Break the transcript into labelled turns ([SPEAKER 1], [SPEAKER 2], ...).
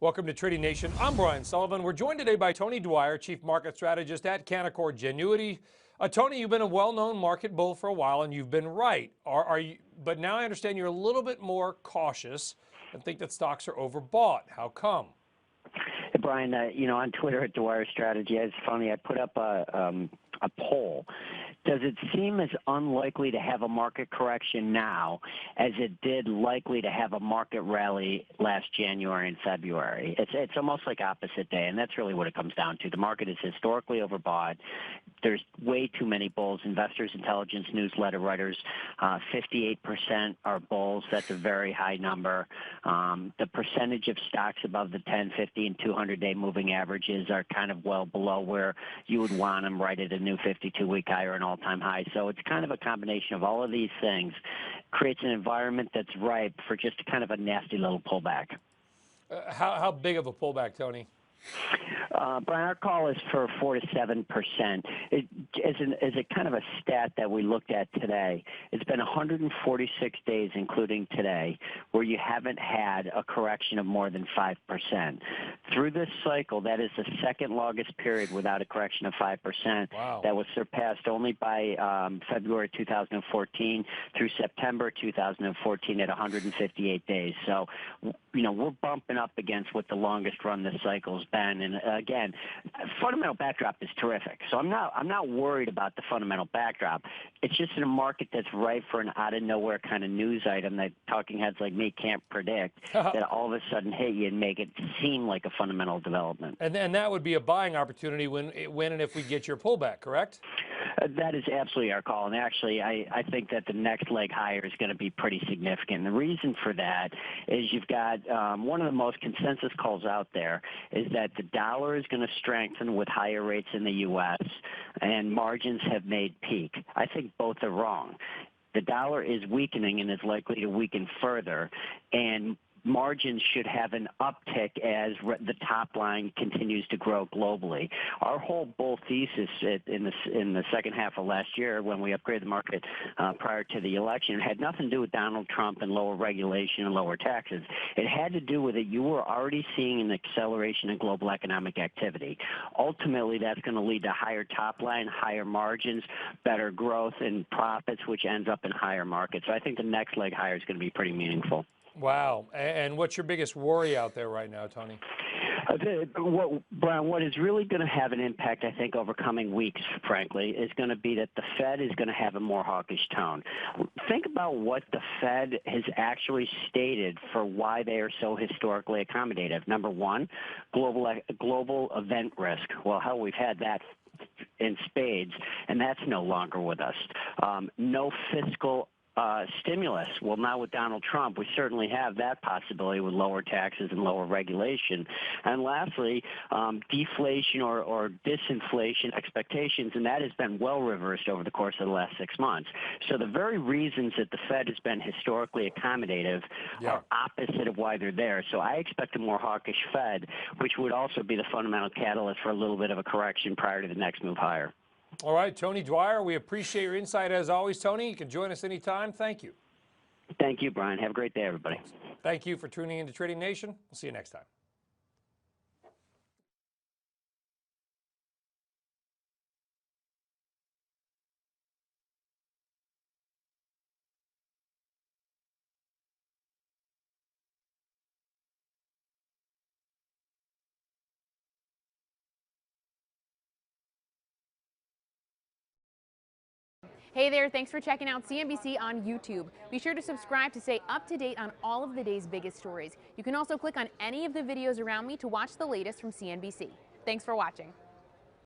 [SPEAKER 1] Welcome to Trading Nation. I'm Brian Sullivan. We're joined today by Tony Dwyer, Chief Market Strategist at Canaccord Genuity. Tony, you've been a well-known market bull for a while, and you've been right. But now I understand you're a little bit more cautious and think that stocks are overbought. How come?
[SPEAKER 2] Hey, Brian, on Twitter at Dwyer Strategy, it's funny, I put up a poll. Does it seem as unlikely to have a market correction now as it did likely to have a market rally last January and February? It's almost like opposite day, and that's really what it comes down to. The market is historically overbought. There's way too many bulls. Investors Intelligence newsletter writers, 58% are bulls. That's a very high number. The percentage of stocks above the 10, 50, and 200-day moving averages are kind of well below where you would want them right at a new 52-week high or an all-time high. So it's kind of a combination of all of these things. Creates an environment that's ripe for just kind of a nasty little pullback.
[SPEAKER 1] How big of a pullback, Tony?
[SPEAKER 2] Brian, our call is for 4 to 7%. As a kind of a stat that we looked at today, it's been 146 days, including today, where you haven't had a correction of more than 5%. Through this cycle, that is the second longest period without a correction of 5%.
[SPEAKER 1] Wow.
[SPEAKER 2] That was surpassed only by February 2014 through September 2014 at 158 days. So, we're bumping up against what the longest run this cycle's been. And again, fundamental backdrop is terrific. So I'm not worried about the fundamental backdrop. It's just in a market that's ripe for an out of nowhere kind of news item that talking heads like me can't predict that all of a sudden hit you and make it seem like a fundamental development.
[SPEAKER 1] And that would be a buying opportunity when and if we get your pullback, correct?
[SPEAKER 2] That is absolutely our call. And actually, I think that the next leg higher is going to be pretty significant. And the reason for that is you've got one of the most consensus calls out there is that the dollar is going to strengthen with higher rates in the U.S. and margins have made peak. I think both are wrong. The dollar is weakening and is likely to weaken further, and margins should have an uptick as the top line continues to grow globally. Our whole bull thesis in the second half of last year when we upgraded the market prior to the election had nothing to do with Donald Trump and lower regulation and lower taxes. It had to do with it. You were already seeing an acceleration in global economic activity. Ultimately, that's going to lead to higher top line, higher margins, better growth and profits, which ends up in higher markets. So I think the next leg higher is going to be pretty meaningful.
[SPEAKER 1] Wow. And what's your biggest worry out there right now, Tony?
[SPEAKER 2] Brian, what is really going to have an impact, I think, over coming weeks, frankly, is going to be that the Fed is going to have a more hawkish tone. Think about what the Fed has actually stated for why they are so historically accommodative. Number one, global event risk. Well, hell, we've had that in spades, and that's no longer with us. No fiscal stimulus. Well, now with Donald Trump, we certainly have that possibility with lower taxes and lower regulation. And lastly, deflation or disinflation expectations, and that has been well reversed over the course of the last 6 months. So the very reasons that the Fed has been historically accommodative are opposite of why they're there. So I expect a more hawkish Fed, which would also be the fundamental catalyst for a little bit of a correction prior to the next move higher.
[SPEAKER 1] All right, Tony Dwyer, we appreciate your insight as always. Tony, you can join us anytime. Thank you.
[SPEAKER 2] Thank you, Brian. Have a great day, everybody.
[SPEAKER 1] Thank you for tuning into Trading Nation. We'll see you next time.
[SPEAKER 3] Hey there, thanks for checking out CNBC on YouTube. Be sure to subscribe to stay up to date on all of the day's biggest stories. You can also click on any of the videos around me to watch the latest from CNBC. Thanks for watching.